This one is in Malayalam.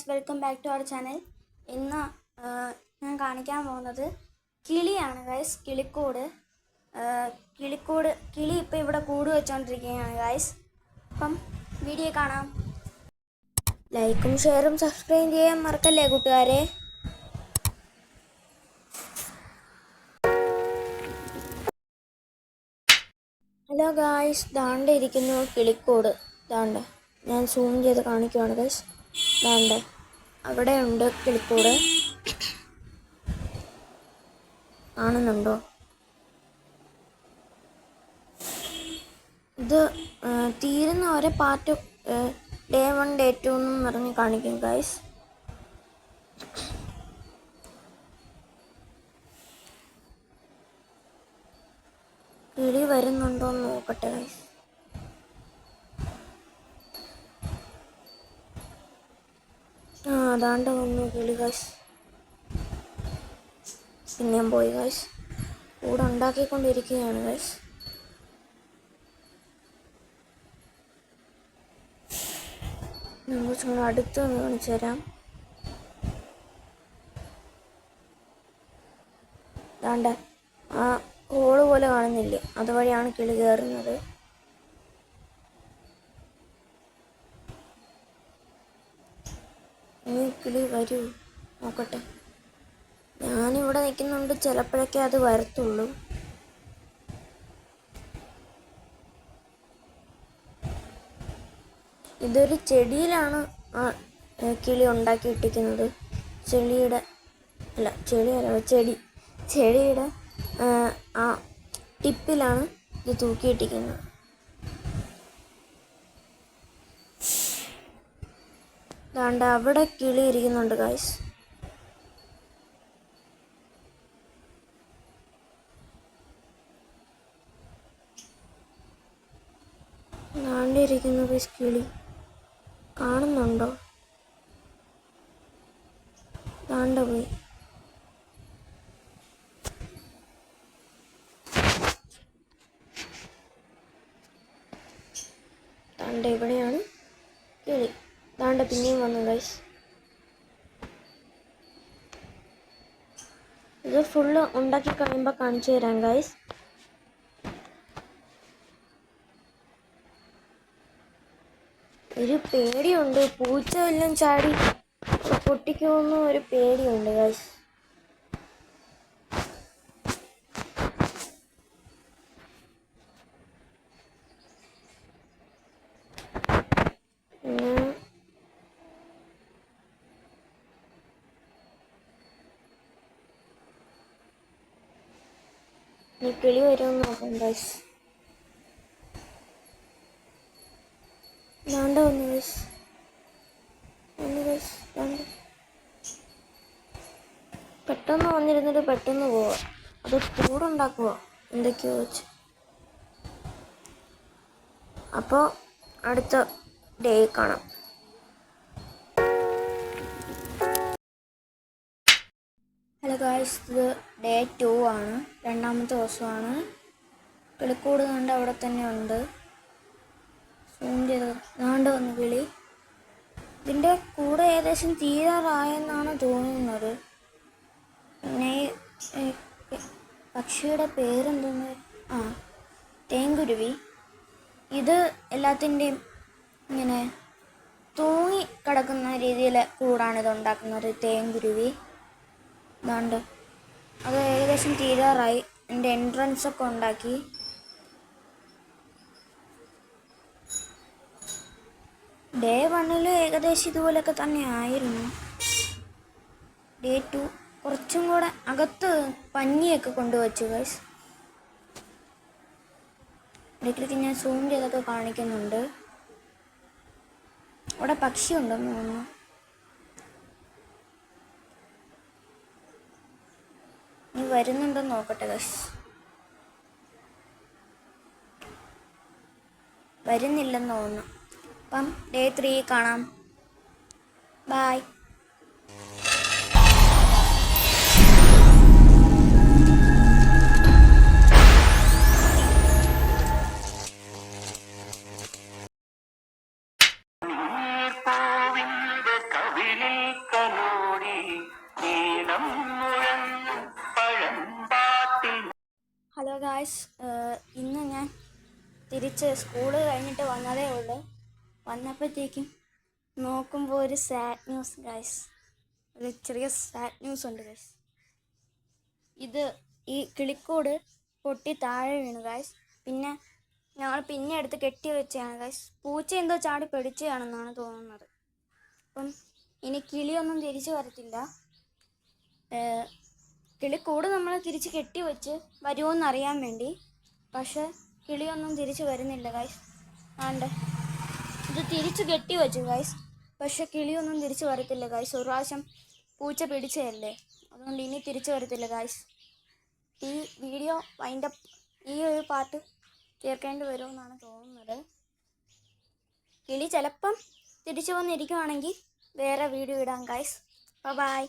Guys, welcome back to our channel. ഇന്ന് ഞാൻ കാണിക്കാൻ പോകുന്നത് കിളിയാണ് ഗൈസ്. കിളി ഇപ്പം ഇവിടെ കൂട് വെച്ചുകൊണ്ടിരിക്കുകയാണ് ഗൈസ്. അപ്പം വീഡിയോ കാണാം. ലൈക്കും ഷെയറും സബ്സ്ക്രൈബ് ചെയ്യാൻ മറക്കല്ലേ കൂട്ടുകാരെ. ഹലോ ഗൈസ്, ദാണ്ട ഇരിക്കുന്നു കിളിക്കൂട്. ദാണ്ട ഞാൻ സൂം ചെയ്ത് കാണിക്കുവാണ് ഗൈസ്. ദാണ്ട അവിടെ ഉണ്ട് കിളിക്കൂട്, കാണുന്നുണ്ടോ? ഇത് തീരുന്ന ഒരേ പാർട്ട് ഡേ 1 ഡേ 2 എന്നും പറഞ്ഞ് കാണിക്കും ഗൈസ്. കിളി വരുന്നുണ്ടോ എന്ന് നോക്കട്ടെ ഗൈസ്. അതാണ്ട് വന്നു കിളി ഗൈസ്. പിന്നെയും പോയി ഗൈസ്. കൂടെ ഉണ്ടാക്കിക്കൊണ്ടിരിക്കുകയാണ് ഗൈസ്. നമുക്ക് അടുത്ത് ഒന്ന് കാണിച്ചു തരാം. ദാണ്ട ആ ഹോള് പോലെ കാണുന്നില്ലേ, അതുവഴിയാണ് കിളി കയറുന്നത്. ഇനി കിളി വരൂ നോക്കട്ടെ. ഞാനിവിടെ നിൽക്കുന്നുണ്ട്, ചിലപ്പോഴൊക്കെ അത് വരത്തുള്ളൂ. ഇതൊരു ചെടിയിലാണ് കിളി ഉണ്ടാക്കിയിട്ടിരിക്കുന്നത്. ചെടിയുടെ ആ ടിപ്പിലാണ് ഇത് തൂക്കിയിട്ടിരിക്കുന്നത്. ദാണ്ട അവിടെ കിളി ഇരിക്കുന്നുണ്ട് ഗൈസ്. ദാണ്ടിരിക്കുന്നു ഗൈസ് കിളി, കാണുന്നുണ്ടോ? ദാണ്ട പോയി. ദാണ്ട ഇവിടെയാണ് കിളി. ദാണ്ട പിന്നെയും വന്നു ഗൈസ്. ഇത് ഫുള്ള് ഉണ്ടാക്കി കഴിയുമ്പോൾ കാണിച്ചു തരാം ഗൈസ്. ഒരു പേടിയുണ്ട്, പൂച്ച വല്ലതും ചാടി പൊട്ടിക്കുമെന്ന് ഒരു പേടിയുണ്ട് ഗൈസ്. കിളി വരുമെന്ന് നോക്കാം ഗൈസ്. ദാണ്ട വന്നു ഗൈസ്. പെട്ടെന്ന് വന്നിരുന്നിട്ട് പെട്ടെന്ന് പോവാ. അത് കൂടുണ്ടാക്കുക എന്തൊക്കെയോ വെച്ച്. അപ്പോൾ അടുത്ത ഡേ കാണാം. ഹലോ ഗായ്സ്, ഇത് ഡേ 2 ആണ്, രണ്ടാമത്തെ ദിവസമാണ്. കിളിക്കൂട് കണ്ട് അവിടെ തന്നെ ഉണ്ട്. സൂം ചെയ്ത് ദാണ്ട് വന്നു കിളി. ഇതിൻ്റെ കൂടെ ഏകദേശം തീരാറായെന്നാണ് തോന്നുന്നത്. പിന്നെ പക്ഷിയുടെ പേരെന്തോന്ന്, തേങ്കുരുവി. ഇത് എല്ലാത്തിൻ്റെയും ഇങ്ങനെ തൂങ്ങി കിടക്കുന്ന രീതിയിൽ കൂടാണ് ഇത് ഉണ്ടാക്കുന്നത്, തേങ്കുരുവി. ദാണ്ട് അത് ഏകദേശം തീരാറായി. എൻ്റെ എൻട്രൻസ് ഒക്കെ ഉണ്ടാക്കി. ഡേ 1 ഏകദേശം ഇതുപോലെയൊക്കെ തന്നെ ആയിരുന്നു. ഡേ 2 കുറച്ചും കൂടെ അകത്ത് പഞ്ഞിയൊക്കെ കൊണ്ടുവച്ചു ഗൈസ്. ഇടയ്ക്കിടയ്ക്ക് ഞാൻ സൂം ചെയ്തൊക്കെ കാണിക്കുന്നുണ്ട്. അവിടെ പക്ഷി ഉണ്ടെന്ന് തോന്നുന്നു. ഇനി വരുന്നുണ്ടെന്ന് നോക്കട്ടെ ഗൈസ്. വരുന്നില്ലെന്ന് തോന്നുന്നു. അപ്പം ഡേ 3 കാണാം. ബൈ. കവിളിൽ ഗായ്സ്, ഇന്ന് ഞാൻ തിരിച്ച് സ്കൂള് കഴിഞ്ഞിട്ട് വന്നതേ ഉള്ളൂ. വന്നപ്പോഴത്തേക്കും നോക്കുമ്പോൾ ഒരു സാഡ് ന്യൂസ് ഗായ്സ്, ഒരു ചെറിയ സാഡ് ന്യൂസ് ഉണ്ട് ഗായ്സ്. ഈ കിളിക്കൂട് പൊട്ടി താഴെ വീണു ഗായ്സ്. പിന്നെ ഞങ്ങൾ എടുത്ത് കെട്ടി വെച്ചാണ് ഗായ്സ്. പൂച്ച എന്തോ ചാടി പിടിച്ചതാണെന്നാണ് തോന്നുന്നത്. അപ്പം ഇനി കിളിയൊന്നും തിരിച്ചു വരത്തില്ല. കിളിക്കൂട് നമ്മൾ തിരിച്ച് കെട്ടി വെച്ച് വരുമോയെന്ന് അറിയാൻ വേണ്ടി. പക്ഷെ കിളിയൊന്നും തിരിച്ചു വരുന്നില്ല ഗായ്സ്. ആണ്ട് ഇത് തിരിച്ച് കെട്ടി വെച്ചു ഗായ്സ്. പക്ഷെ കിളിയൊന്നും തിരിച്ചു വരത്തില്ല ഗായ്സ്. ഒരു പ്രാവശ്യം പൂച്ച പിടിച്ചതല്ലേ, അതുകൊണ്ട് ഇനി തിരിച്ചു വരത്തില്ല ഗായ്സ്. ഈ വീഡിയോ വൈൻഡപ്പ്, ഈ ഒരു പാർട്ട് തീർക്കേണ്ടി വരുമെന്നാണ് തോന്നുന്നത്. കിളി ചിലപ്പം തിരിച്ചു വന്നിരിക്കുവാണെങ്കിൽ വേറെ വീഡിയോ ഇടാം ഗായ്സ്. ബൈ.